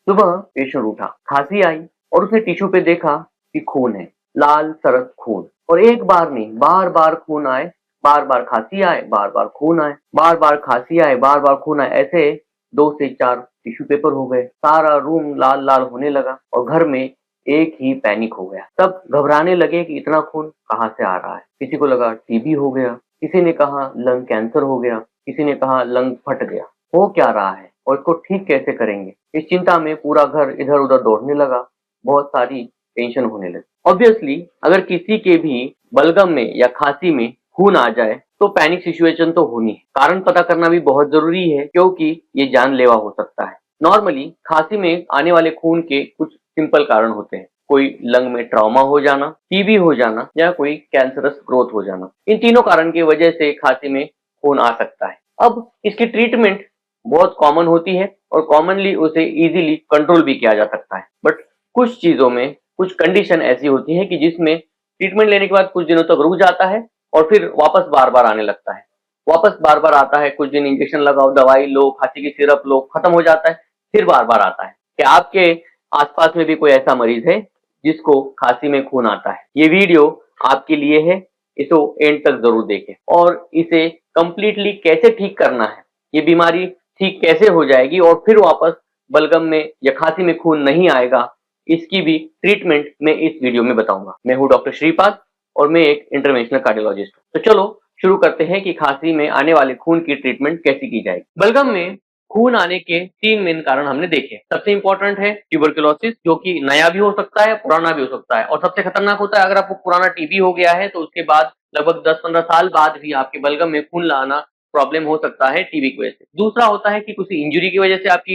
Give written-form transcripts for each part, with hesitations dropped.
सुबह पेशेंट उठा, खांसी आई और उसने टिश्यू पे देखा कि खून है, लाल सरस खून। और एक बार नहीं, बार बार खून आए, बार बार खांसी आए, बार बार खून आए, बार बार खांसी आए, बार बार खून आए। ऐसे 2 से 4 टिश्यू पेपर हो गए। सारा रूम लाल लाल होने लगा और घर में एक ही पैनिक हो गया। सब घबराने लगे कि इतना खून कहाँ से आ रहा है। किसी को लगा टीबी हो गया, किसी ने कहा लंग कैंसर हो गया, किसी ने कहा लंग फट गया। हो क्या रहा है और इसको ठीक कैसे करेंगे, इस चिंता में पूरा घर इधर उधर दौड़ने लगा। बहुत सारी टेंशन होने लगी। ऑब्वियसली अगर किसी के भी बलगम में या खांसी में खून आ जाए तो पैनिक सिचुएशन तो होनी है। कारण पता करना भी बहुत जरूरी है क्योंकि ये जानलेवा हो सकता है। नॉर्मली खांसी में आने वाले खून के कुछ सिंपल कारण होते हैं। कोई लंग में ट्रॉमा हो जाना, टीबी हो जाना या कोई कैंसरस ग्रोथ हो जाना। इन तीनों कारण की वजह से खांसी में खून आ सकता है। अब इसकी ट्रीटमेंट बहुत कॉमन होती है और कॉमनली उसे इजीली कंट्रोल भी किया जा सकता है। बट कुछ चीजों में कुछ कंडीशन ऐसी होती है कि जिसमें ट्रीटमेंट लेने के बाद कुछ दिनों तक रुक जाता है और फिर वापस बार बार आने लगता है। वापस बार बार आता है, कुछ दिन इंजेक्शन लगाओ, दवाई लो, खांसी की सिरप लो, खत्म हो जाता है, फिर बार बार आता है। क्या आपके आसपास में भी कोई ऐसा मरीज है जिसको खांसी में खून आता है? ये वीडियो आपके लिए है, इसको एंड तक जरूर देखें। और इसे कंप्लीटली कैसे ठीक करना है, ये बीमारी ठीक कैसे हो जाएगी और फिर वापस बलगम में या खांसी में खून नहीं आएगा, इसकी भी ट्रीटमेंट मैं इस वीडियो में बताऊंगा। मैं हूं डॉक्टर श्रीपाद और मैं एक इंटरवेंशनल कार्डियोलॉजिस्ट हूं। तो चलो शुरू करते हैं कि खांसी में आने वाले खून की ट्रीटमेंट कैसे की जाएगी। बलगम में खून आने के 3 मेन कारण हमने देखे। सबसे इंपॉर्टेंट है ट्यूबरकुलोसिस, जो कि नया भी हो सकता है, पुराना भी हो सकता है। और सबसे खतरनाक होता है अगर आपको पुराना टीबी हो गया है तो उसके बाद लगभग 10-15 साल बाद भी आपके बलगम में खून लाना प्रॉब्लम हो सकता है टीबी की वजह से। दूसरा होता है कि किसी इंजरी की वजह से आपकी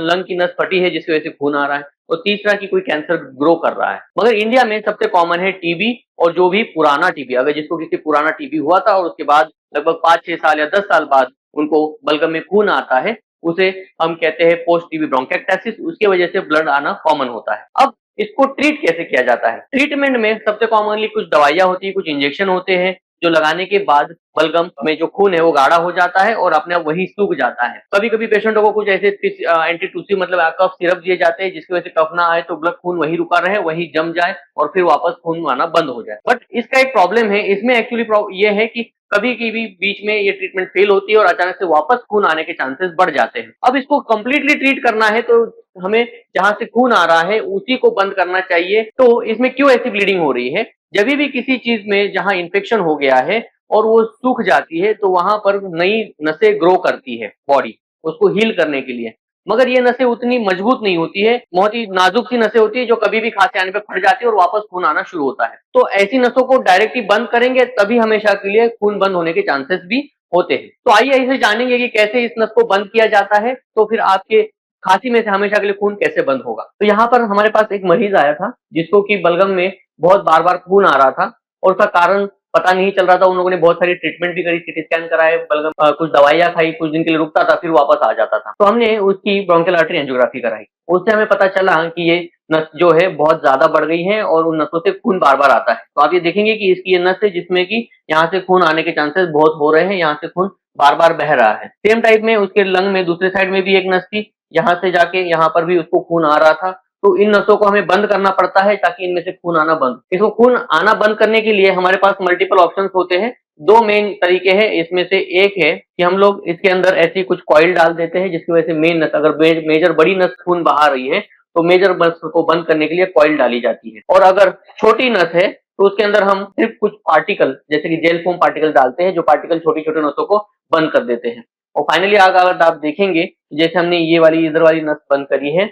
लंग की नस फटी है जिसकी वजह से खून आ रहा है। और तीसरा कि कोई कैंसर ग्रो कर रहा है। मगर इंडिया में सबसे कॉमन है टीबी, और जो भी पुराना टीबी, अगर जिसको किसी पुराना टीबी हुआ था और उसके बाद लगभग 5-6 साल या 10 साल बाद उनको बलगम में खून आता है, उसे हम कहते हैं पोस्ट टीबी ब्रोंकाइटिस। उसकी वजह से ब्लड आना कॉमन होता है। अब इसको ट्रीट कैसे किया जाता है? ट्रीटमेंट में सबसे कॉमनली कुछ दवाइयां होती है, कुछ इंजेक्शन होते हैं जो लगाने के बाद बलगम में जो खून है वो गाढ़ा हो जाता है और अपने आप वही सूख जाता है। कभी कभी पेशेंटों को कुछ ऐसे एंटी मतलब कफ सिरप दिए जाते हैं जिसकी वजह से कफ ना आए, तो ब्लड खून वही रुका रहे, वही जम जाए और फिर वापस खून आना बंद हो जाए। बट इसका एक प्रॉब्लम है, इसमें एक्चुअली ये है कि कभी कभी बीच में ये ट्रीटमेंट फेल होती है और अचानक से वापस खून आने के चांसेस बढ़ जाते हैं। अब इसको कंप्लीटली ट्रीट करना है तो हमें जहां से खून आ रहा है उसी को बंद करना चाहिए। तो इसमें क्यों ऐसी ब्लीडिंग हो रही है? जब भी किसी चीज में जहां इन्फेक्शन हो गया है और वो सूख जाती है तो वहां पर नई नसें ग्रो करती है बॉडी उसको हील करने के लिए। मगर ये नसें उतनी मजबूत नहीं होती है, बहुत ही नाजुक सी नसें होती है जो कभी भी खांसी आने पे फट जाती है और वापस खून आना शुरू होता है। तो ऐसी नसों को डायरेक्टली बंद करेंगे तभी हमेशा के लिए खून बंद होने के चांसेस भी होते हैं। तो आइए इसे जानेंगे कि कैसे इस नस को बंद किया जाता है, तो फिर आपके खांसी में से हमेशा के लिए खून कैसे बंद होगा। तो यहाँ पर हमारे पास एक मरीज आया था जिसको कि बलगम में बहुत बार बार खून आ रहा था और उसका कारण पता नहीं चल रहा था। उन लोगों ने बहुत सारी ट्रीटमेंट भी करी, सीटी स्कैन कराए, बलगम कुछ दवाइयां खाई, कुछ दिन के लिए रुकता था फिर वापस आ जाता था। तो हमने उसकी ब्रोंकियल आर्टरी एंजियोग्राफी कराई। उससे हमें पता चला कि ये नस जो है बहुत ज्यादा बढ़ गई है और उन नसों से खून बार बार आता है। तो आप ये देखेंगे कि इसकी ये नस है जिसमें कि यहाँ से खून आने के चांसेस बहुत हो रहे हैं, यहाँ से खून बार बार बह रहा है। सेम टाइप में उसके लंग में दूसरे साइड में भी एक नस थी, यहाँ से जाके यहाँ पर भी उसको खून आ रहा था। तो इन नसों को हमें बंद करना पड़ता है ताकि इनमें से खून आना बंद। इसको खून आना बंद करने के लिए हमारे पास मल्टीपल ऑप्शंस होते हैं। 2 मेन तरीके हैं, इसमें से एक है कि हम लोग इसके अंदर ऐसी कुछ कॉइल डाल देते हैं जिसकी वजह से मेन नस, अगर मेजर बड़ी नस खून बहा रही है तो मेजर नस को बंद करने के लिए कॉइल डाली जाती है। और अगर छोटी नस है तो उसके अंदर हम सिर्फ कुछ पार्टिकल जैसे कि जेल फोम पार्टिकल डालते हैं जो पार्टिकल छोटी छोटी नसों को बंद कर देते हैं। और फाइनली अगर आप देखेंगे जैसे हमने ये वाली इधर वाली नस बंद करी है,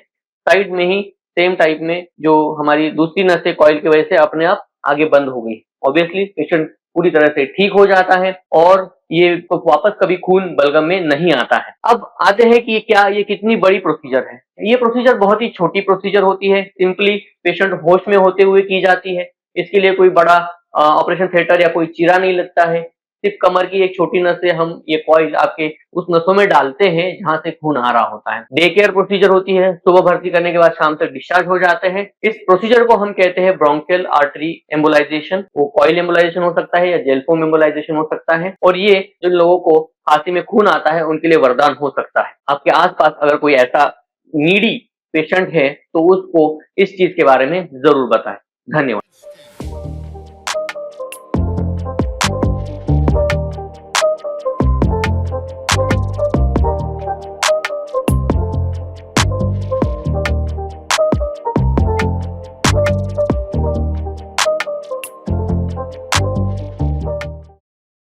साइड में ही सेम टाइप में जो हमारी दूसरी नस है कॉइल की वजह से अपने आप आगे बंद हो गई। ऑब्वियसली पेशेंट पूरी तरह से ठीक हो जाता है और ये वापस कभी खून बलगम में नहीं आता है। अब आते हैं कि क्या ये कितनी बड़ी प्रोसीजर है। ये प्रोसीजर बहुत ही छोटी प्रोसीजर होती है, सिंपली पेशेंट होश में होते हुए की जाती है। इसके लिए कोई बड़ा ऑपरेशन थिएटर या कोई चीरा नहीं लगता है। सिर्फ कमर की एक छोटी नस से हम ये कॉइल आपके उस नसों में डालते हैं जहां से खून आ रहा होता है। डे केयर प्रोसीजर होती है, सुबह भर्ती करने के बाद शाम तक डिस्चार्ज हो जाते हैं। इस प्रोसीजर को हम कहते हैं ब्रोंकियल आर्टरी एम्बोलाइजेशन। वो कॉइल एम्बोलाइजेशन हो सकता है या जेल फोम एम्बोलाइजेशन हो सकता है। और ये जिन लोगों को खांसी में खून आता है उनके लिए वरदान हो सकता है। आपके आसपास अगर कोई ऐसा नीडी पेशेंट है तो उसको इस चीज के बारे में जरूर बताएं। धन्यवाद।